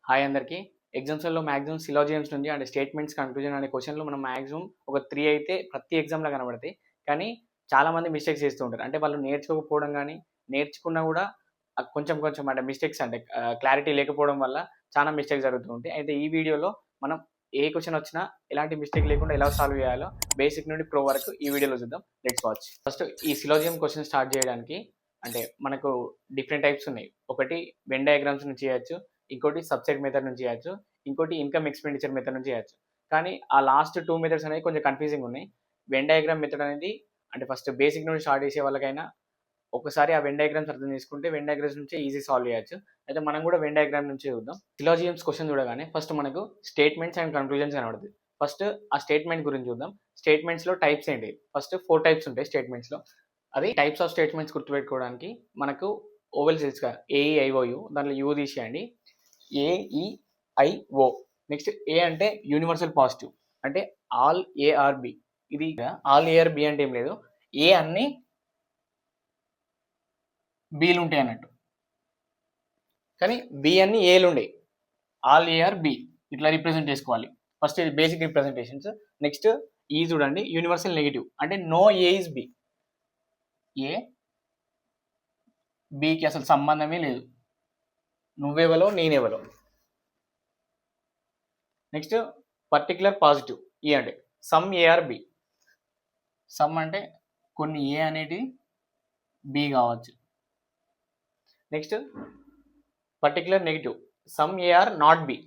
Hi అందరికీ. ఎగ్జామ్స్‌లలో maximum సిలాజిజమ్స్ నుంచి అంటే స్టేట్మెంట్స్, కన్క్లూజన్ అనే క్వెషన్‌లు మనం మాక్సిమం ఒక 3 అయితే ప్రతి ఎగ్జామ్‌లో కనబడతాయి. కానీ చాలామంది మిస్టేక్స్ చేస్తూ ఉంటారు. అంటే వాళ్ళు నేర్చుకోకపోవడం గానీ, నేర్చుకున్నా గూడా కొంచెం కొంచెం అంటే మిస్టేక్స్ అంటే క్లారిటీ లేకపోవడం వల్ల చాలా మిస్టేక్స్ జరుగుతూ ఉంటాయి. అయితే ఈ వీడియోలో మనం ఏ క్వెషన్ వచ్చినా ఎలాంటి మిస్టేక్ లేకుండా ఎలా సాల్వ్ చేయాలో బేసిక్ నుండి ప్రో వరకు ఈ వీడియోలో చూద్దాం. Let's watch. ఫస్ట్ ఈ సిలాజిజం క్వెషన్ స్టార్ట్ చేయడానికి అంటే మనకు డిఫరెంట్ టైప్స్ ఉన్నాయి. ఒకటి వెన్ డయాగ్రామ్స్ నుంచి చేయొచ్చు. ఇంకోటి సబ్సెట్ మెథడ్ నుంచి చేయొచ్చు. ఇంకోటి ఇన్కమ్ ఎక్స్‌పెండిచర్ మెథడ్ నుంచి చేయొచ్చు. కానీ ఆ లాస్ట్ 2 మెథడ్స్ అనేవి కొంచెం కన్‌ఫ్యూజింగ్ ఉన్నాయి. వెన్ డయాగ్రామ్ మెథడ్ అనేది అంటే ఫస్ట్ బేసిక్ నుండి స్టార్ట్ చేసే వాళ్ళకైనా ఒకసారి ఆ వెన్ డయాగ్రామ్స్ అర్థం చేసుకుంటే వెన్ డయాగ్రామ్స్ నుంచే ఈజీ సాల్వ్ చేయొచ్చు. అయితే మనం కూడా వెన్ డయాగ్రామ్ నుంచే చూద్దాం. సిలాజిజమ్స్ క్వెషన్ చూడగానే ఫస్ట్ మనకు స్టేట్మెంట్స్ అండ్ కన్క్లూజన్స్ కనబడతాయి. ఫస్ట్ ఆ స్టేట్మెంట్ గురించి చూద్దాం. స్టేట్మెంట్స్‌లో టైప్స్ ఏంటి? ఫస్ట్ 4 టైప్స్ ఉంటాయి స్టేట్మెంట్స్‌లో. అది టైప్స్ ఆఫ్ స్టేట్మెంట్స్ గుర్తుపెట్టుకోవడానికి మనకు ఓవెల్స్ తెలుసుగా ఏఈఐఓయు దాంట్లో యూ తీసేయండి. ఏఈఐఓ. నెక్స్ట్ ఏ అంటే యూనివర్సల్ పాజిటివ్ అంటే ఆల్ ఏఆర్బి. ఇది ఆల్ ఏఆర్బి అంటే ఏం లేదు, ఏ అన్ని బీలు ఉంటాయి అన్నట్టు, కానీ బి అన్ని ఏలు ఉండే. ఆల్ ఏఆర్ బి ఇట్లా రిప్రజెంట్ చేసుకోవాలి. ఫస్ట్ ఇది బేసిక్ రిప్రజెంటేషన్స్. నెక్స్ట్ ఈ చూడండి యూనివర్సల్ నెగిటివ్ అంటే నో ఏ ఇస్ బి. ఏ బికి అసలు సంబంధమే లేదు, నువ్వెవలో నేనెవలో. నెక్స్ట్ పర్టికులర్ పాజిటివ్ ఈ అంటే సమ్ ఏఆర్ బి. సమ్ అంటే కొన్ని ఏ అనేది బి కావచ్చు. Next particular negative some AR not be.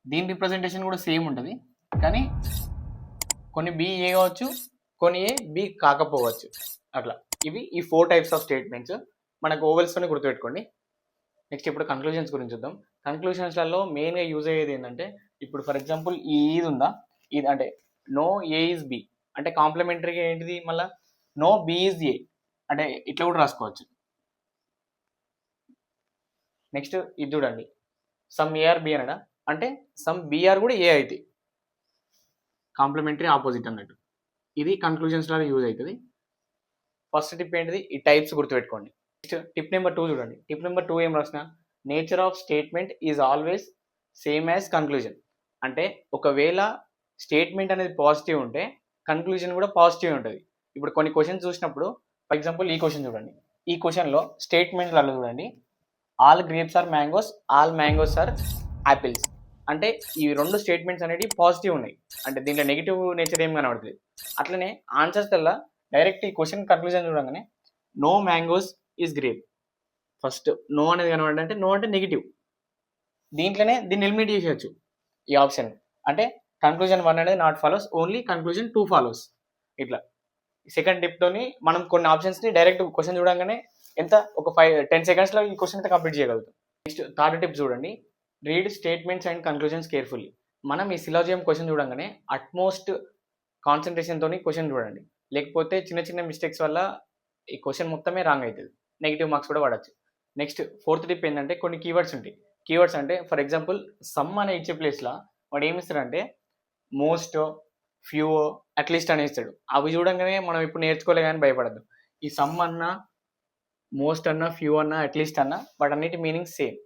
దీని రిప్రజెంటేషన్ కూడా సేమ్ ఉంటుంది, కానీ కొన్ని బి ఏ కావచ్చు, కొన్ని ఏ బి కాకపోవచ్చు. అట్లా ఇవి ఈ 4 టైప్స్ ఆఫ్ స్టేట్మెంట్స్ మనకు ఓవెల్స్తోనే గుర్తుపెట్టుకోండి. నెక్స్ట్ ఇప్పుడు కన్క్లూజన్స్ గురించి చూద్దాం. కన్క్లూజన్స్లలో మెయిన్గా యూజ్ అయ్యేది ఏంటంటే ఇప్పుడు ఫర్ ఎగ్జాంపుల్ ఈ ఇది ఉందా, ఇది అంటే నో ఏ ఈజ్ బి అంటే కాంప్లిమెంటరీగా ఏంటిది మళ్ళీ నో బి ఈజ్ ఏ అంటే ఇట్లా కూడా రాసుకోవచ్చు. నెక్స్ట్ ఇది చూడండి సమ్ ఏఆర్ బి అనడా అంటే సమ్ బిఆర్ కూడా ఏ అవుతాయి, కాంప్లిమెంటరీ ఆపోజిట్ అన్నట్టు. ఇది కన్క్లూజన్స్లో యూజ్ అవుతుంది. ఫస్ట్ టిప్ ఏంటిది, ఈ టైప్స్ గుర్తుపెట్టుకోండి. నెక్స్ట్ టిప్ నెంబర్ 2 చూడండి. టిప్ నెంబర్ 2 ఏం రాసిన, nature of statement is always same as conclusion. అంటే ఒకవేళ స్టేట్మెంట్ అనేది పాజిటివ్ ఉంటే కన్క్లూజన్ కూడా పాజిటివ్ ఉంటుంది. ఇప్పుడు కొన్ని క్వశ్చన్స్ చూసినప్పుడు ఫర్ ఎగ్జాంపుల్ ఈ క్వశ్చన్ చూడండి. ఈ క్వశ్చన్లో స్టేట్మెంట్లలో చూడండి all grapes are mangoes, all mangoes are apples. అంటే ఈ 2 స్టేట్మెంట్స్ అనేవి పాజిటివ్ ఉన్నాయి, అంటే దీంట్లో నెగిటివ్ నేచర్ ఏం కనబడుతుంది. అట్లనే ఆన్సర్స్ వల్ల డైరెక్ట్ ఈ క్వశ్చన్ కన్క్లూజన్ చూడగానే no mangoes is grape. First no అనేది కనబడండి అంటే నో అంటే నెగిటివ్, దీంట్లోనే దీన్ని ఎలిమినేట్ చేసేయచ్చు ఈ ఆప్షన్. అంటే కన్క్లూజన్ 1 అనేది not follows, only conclusion 2 follows. ఇట్లా సెకండ్ టిప్తోని మనం కొన్ని ఆప్షన్స్ని డైరెక్ట్ క్వశ్చన్ చూడగానే ఎంత ఒక 5-10 సెకండ్స్లో ఈ క్వశ్చన్ అయితే కంప్లీట్ చేయగలుగుతాం. నెక్స్ట్ థర్డ్ టిప్ చూడండి, read statements and conclusions carefully. మనం ఈ సిలాజియం క్వశ్చన్ చూడగానే అట్మోస్ట్ కాన్సన్ట్రేషన్తో క్వశ్చన్ చూడండి, లేకపోతే చిన్న చిన్న మిస్టేక్స్ వల్ల ఈ క్వశ్చన్ మొత్తమే రాంగ్ అవుతుంది, నెగిటివ్ మార్క్స్ కూడా పడవచ్చు. నెక్స్ట్ ఫోర్త్ టిప్ ఏంటంటే కొన్ని కీవర్డ్స్ ఉంటాయి. కీవర్డ్స్ అంటే ఫర్ ఎగ్జాంపుల్ సమ్ అనే ఇచ్చే ప్లేస్లో వాడు ఏమి ఇస్తాడంటే మోస్ట్, ఫ్యూ, అట్లీస్ట్ అని ఇస్తాడు. అవి చూడంగానే మనం ఇప్పుడు నేర్చుకోలే కానీ భయపడద్దు. ఈ సమ్ అన్నా, మోస్ట్ అన్నా, ఫ్యూ అన్నా, అట్లీస్ట్ అన్నా వాటన్నిటి మీనింగ్ సేమ్.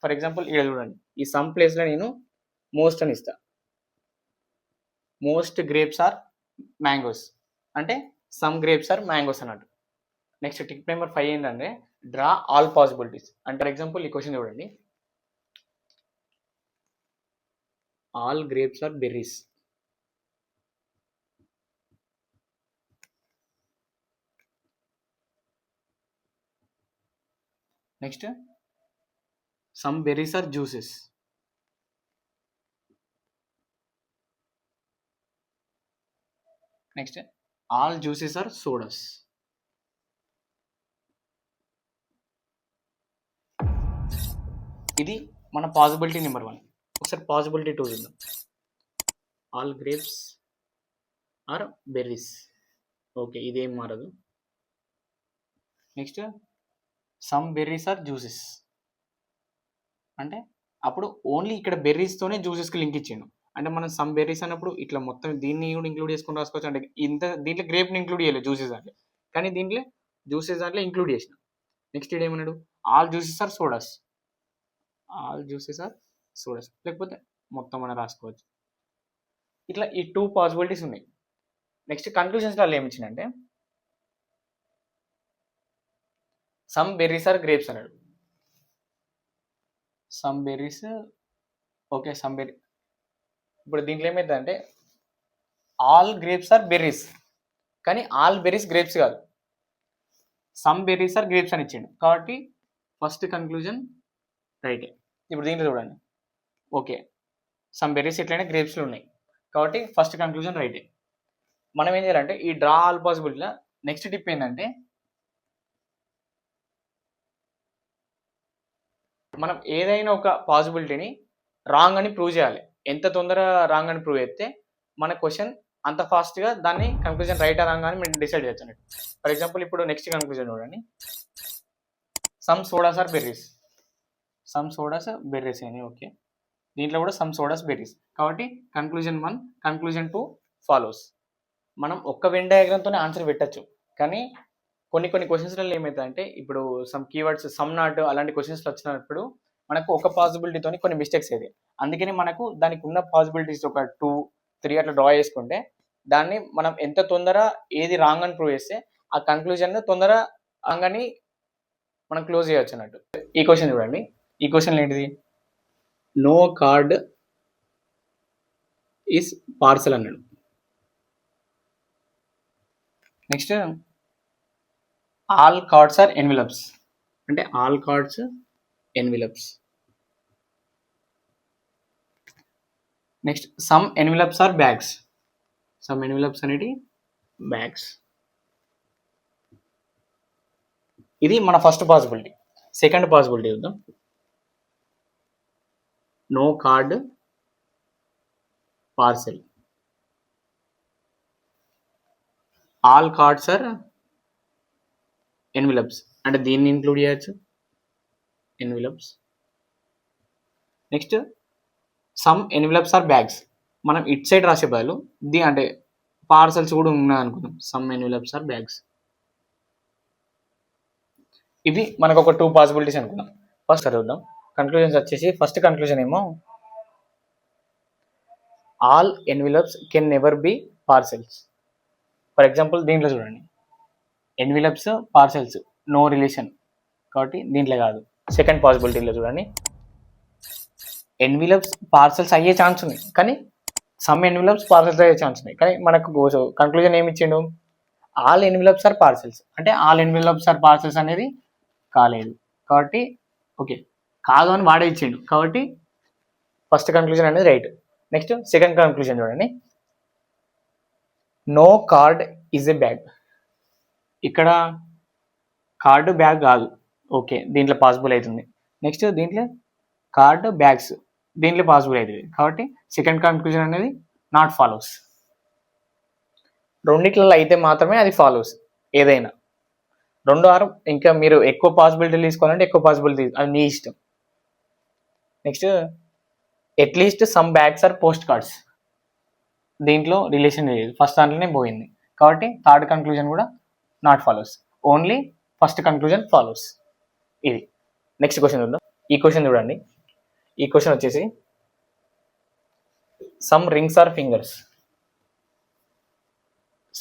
ఫర్ ఎగ్జాంపుల్ ఇక్కడ చూడండి, ఈ సమ్ ప్లేస్లో నేను మోస్ట్ అని ఇస్తా. మోస్ట్ గ్రేప్స్ ఆర్ మ్యాంగోస్ అంటే సమ్ గ్రేప్స్ ఆర్ మ్యాంగోస్ అన్నట్టు. నెక్స్ట్ టిప్ నెంబర్ 5 ఏంటంటే డ్రా ఆల్ పాసిబిలిటీస్. అంటే ఫర్ ఎగ్జాంపుల్ ఈ క్వశ్చన్ చూడండి, all grapes are berries. Next some berries are juices. Next all juices are sodas. ఇది మన possibility number 1. ఒకసారి possibility 2 చూద్దాం. All grapes are berries. Okay, ఇదేం మారదు. Next some berries are juices అంటే అప్పుడు ఓన్లీ ఇక్కడ బెర్రీస్తోనే జ్యూసెస్కి లింక్ ఇచ్చాను. అంటే మనం సమ్ బెర్రీస్ అన్నప్పుడు ఇట్లా మొత్తం దీన్ని కూడా ఇంక్లూడ్ చేసుకొని రాసుకోవచ్చు. అంటే దీంట్లో గ్రేప్ని ఇంక్లూడ్ చేయలేదు జ్యూసెస్ అంటే, కానీ దీంట్లో జ్యూసెస్ దాంట్లో ఇంక్లూడ్ చేసిన. నెక్స్ట్ ఏమన్నాడు, all juices are sodas, all juices are sodas, లేకపోతే మొత్తం మనం రాసుకోవచ్చు. ఇట్లా ఈ 2 పాసిబిలిటీస్ ఉన్నాయి. నెక్స్ట్ కన్క్లూజన్స్లో ఏమి ఇచ్చిందంటే సమ్ బెర్రీస్ ఆర్ గ్రేప్స్ అన్నాడు. Some berries, okay some berry. ఇప్పుడు దీంట్లో ఏమైందంటే ఆల్ గ్రేప్స్ ఆర్ బెర్రీస్, కానీ ఆల్ బెర్రీస్ గ్రేప్స్ కాదు, సమ్ బెర్రీస్ ఆర్ గ్రేప్స్ అని ఇచ్చిండు. కాబట్టి ఫస్ట్ కన్క్లూజన్ రైటే. ఇప్పుడు దీంట్లో చూడండి, ఓకే సమ్ బెర్రీస్ ఎట్లయినా గ్రేప్స్లో ఉన్నాయి, కాబట్టి ఫస్ట్ కన్క్లూజన్ రైటే. మనం ఏం చేయాలంటే ఈ డ్రా ఆల్ పాసిబిలిటీలో నెక్స్ట్ టిప్ ఏంటంటే మనం ఏదైనా ఒక పాసిబిలిటీని రాంగ్ అని ప్రూవ్ చేయాలి. ఎంత తొందరగా రాంగ్ అని ప్రూవ్ చేస్తే మన క్వశ్చన్ అంత ఫాస్ట్గా దాన్ని కన్క్లూజన్ రైట్ రాంగ్ అని మేము డిసైడ్ చేయొచ్చు అన్నట్టు. ఫర్ ఎగ్జాంపుల్ ఇప్పుడు నెక్స్ట్ కన్క్లూజన్ చూడండి, some sodas are berries, some sodas berries అని. ఓకే దీంట్లో కూడా సమ్ సోడాస్ బెర్రీస్, కాబట్టి కన్క్లూజన్ 1 కన్క్లూజన్ 2 ఫాలోస్. మనం ఒక్క వెన్ డయాగ్రామ్తోనే ఆన్సర్ పెట్టచ్చు, కానీ కొన్ని క్వశ్చన్స్లలో ఏమవుతుందంటే ఇప్పుడు సమ్ కీవర్డ్స్ సమ్ నాట్ అలాంటి క్వశ్చన్స్లో వచ్చినప్పుడు మనకు ఒక పాసిబిలిటీతో కొన్ని మిస్టేక్స్ అయితే, అందుకని మనకు దానికి ఉన్న పాసిబిలిటీస్ ఒక 2-3 అట్లా డ్రా చేసుకుంటే దాన్ని మనం ఎంత తొందర ఏది రాంగ్ అని ప్రూవ్ చేస్తే ఆ కన్క్లూజన్ తొందర రాంగ్ అని మనం క్లోజ్ చేయొచ్చు అన్నట్టు. ఈ క్వశ్చన్ చూడండి, ఈ క్వశ్చన్ ఏంటిది, నో కార్డ్ ఈస్ పార్సల్ అన్నాడు. Next all cards are envelopes, అంటే all cards envelopes. Next some envelopes are bags, some envelopes అనేటి బ్యాగ్స్. ఇది మన ఫస్ట్ పాసిబిలిటీ. సెకండ్ పాసిబిలిటీ చూద్దాం, no card parcel, all cards are envelopes, అంటే దీన్ని include చేయొచ్చు envelopes. Next some envelopes are bags, మనం it side రాసే బదులు అంటే పార్సల్స్ కూడా ఉన్నాయి అనుకుందాం, సమ్ ఎన్విలప్స్ ఆర్ బ్యాగ్స్. ఇవి మనకు ఒక 2 పాసిబిలిటీస్ అనుకున్నాం. ఫస్ట్ చదువుదాం కన్క్లూజన్స్ వచ్చేసి, ఫస్ట్ కన్క్లూజన్ ఏమో all envelopes can never be parcels. For example దీంట్లో చూడండి, ఎన్విలప్స్ పార్సెల్స్ నో రిలేషన్, కాబట్టి దీంట్లో కాదు. సెకండ్ పాసిబిలిటీలో చూడండి, ఎన్విలప్స్ పార్సల్స్ అయ్యే ఛాన్స్ ఉన్నాయి, కానీ సమ్ ఎన్విలప్స్ పార్సల్స్ అయ్యే ఛాన్స్ ఉన్నాయి, కానీ మనకు కన్క్లూజన్ ఏమి ఇచ్చిండు, ఆల్ ఎన్విలప్స్ ఆర్ పార్సల్స్, అంటే ఆల్ ఎన్విలప్స్ ఆర్ పార్సల్స్ అనేది కాలేదు, కాబట్టి ఓకే కాదు అని వాడే ఇచ్చిండు, కాబట్టి ఫస్ట్ కన్క్లూజన్ అనేది రైట్. నెక్స్ట్ సెకండ్ కన్క్లూజన్ చూడండి, no card is a bag. ఇక్కడ కార్డు బ్యాగ్ కాదు, ఓకే దీంట్లో పాసిబుల్ అవుతుంది. నెక్స్ట్ దీంట్లో కార్డ్ బ్యాగ్స్, దీంట్లో పాసిబుల్ అవుతుంది, కాబట్టి సెకండ్ కన్క్లూజన్ అనేది నాట్ ఫాలోస్. రెండిట్లలో అయితే మాత్రమే అది ఫాలోస్, ఏదైనా 2 ఆరు ఇంకా మీరు ఎక్కువ పాసిబిలిటీలు తీసుకోవాలంటే ఎక్కువ పాసిబిలిటీ, అది మీ ఇష్టం. Next at least some bags are post cards, దీంట్లో రిలేషన్ లేదు, ఫస్ట్ దాంట్లోనే పోయింది, కాబట్టి థర్డ్ కన్క్లూజన్ కూడా not follows, only first conclusion follows. ఇది నెక్స్ట్ క్వశ్చన్ చూద్దాం. ఈ క్వశ్చన్ చూడండి, ఈ క్వశ్చన్ వచ్చేసి some rings are fingers,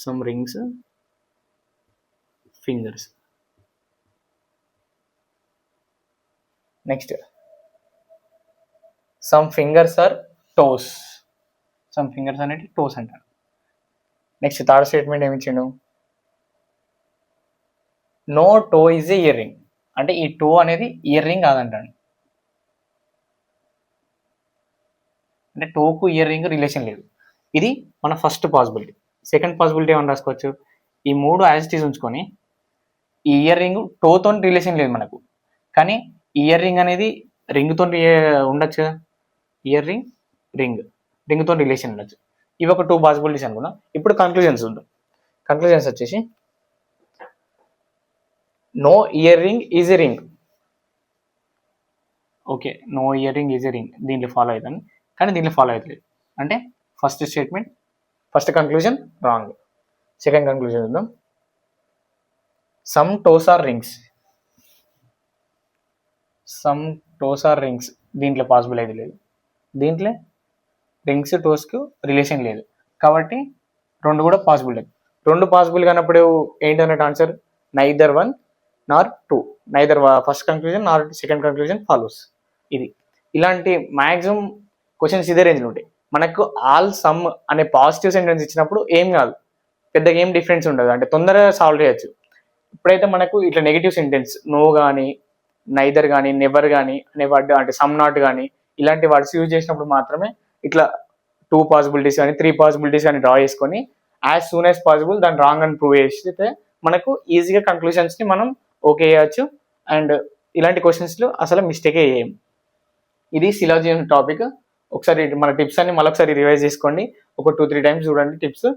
some rings fingers. Next some fingers are toes, some fingers అనేది టోస్ అంటారు. నెక్స్ట్ థర్డ్ స్టేట్మెంట్ ఏమి ఇచ్చిండు, no toe is a ear ring, అంటే ఈ టో అనేది ఇయర్ రింగ్ కాదంటాడు, అంటే టోకు ఇయర్ రింగ్ రిలేషన్ లేదు. ఇది మన ఫస్ట్ పాసిబిలిటీ. సెకండ్ పాసిబిలిటీ ఏమని రాసుకోవచ్చు, ఈ 3 యాజ్ ఇట్ ఈజ్ ఉంచుకొని ఈ ఇయర్ రింగ్ టోతో రిలేషన్ లేదు మనకు, కానీ ఇయర్ రింగ్ అనేది రింగ్తో ఉండొచ్చు కదా, ఇయర్ రింగ్ రింగ్తో రిలేషన్ ఉండొచ్చు. ఇవి ఒక 2 పాసిబిలిటీస్ అనుకున్నాం. ఇప్పుడు కన్క్లూజన్స్ చూద్దాం. కన్క్లూజన్స్ వచ్చేసి no earring is a ring, okay no earring is a ring దీంట్లో ఫాలో అవుతాను, కానీ దీంట్లో ఫాలో అవుతలేదు, అంటే first statement first conclusion wrong. Second conclusion చూద్దాం, some toes are rings, some toes are rings, దీంట్లో possible అయితే లేదు, దీంట్లో రింగ్స్ టోస్కు రిలేషన్ లేదు కాబట్టి రెండు కూడా పాసిబుల్ లేదు. రెండు పాసిబుల్ కానప్పుడు ఏంటన్నట్టు answer neither one nor two, neither first conclusion nor second conclusion follows. ఇది ఇలాంటి మ్యాక్సిమం క్వశ్చన్స్ ఇదే రేంజ్లో ఉంటాయి. మనకు ఆల్ సమ్ అనే పాజిటివ్ సెంటెన్స్ ఇచ్చినప్పుడు ఏం కాదు, పెద్దగా ఏం డిఫరెన్స్ ఉండదు, అంటే తొందరగా సాల్వ్ చేయొచ్చు. ఇప్పుడైతే మనకు ఇట్లా నెగిటివ్ సెంటెన్స్ నో కానీ నైదర్ కానీ నెవర్ కానీ అనే వర్డ్, అంటే సమ్ నాట్ కానీ ఇలాంటి వర్డ్స్ యూజ్ చేసినప్పుడు మాత్రమే ఇట్లా 2 పాసిబిలిటీస్ కానీ 3 పాసిబిలిటీస్ కానీ డ్రా చేసుకొని యాజ్ సూన్ యాజ్ పాసిబుల్ దాన్ని రాంగ్ అని ప్రూవ్ చేస్తే మనకు ఈజీగా కంక్లూషన్స్ని మనం ఓకే చేయొచ్చు. అండ్ ఇలాంటి క్వశ్చన్స్లో అసలు మిస్టేకే చేయం. ఇది సిలాజిజం టాపిక్. ఒకసారి మన టిప్స్ అన్ని మళ్ళొకసారి రివైజ్ చేసుకోండి, ఒక 2-3 టైమ్స్ చూడండి టిప్స్.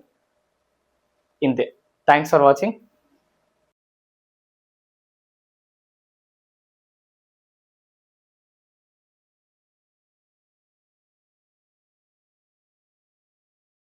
ఇంతే. Thanks for watching.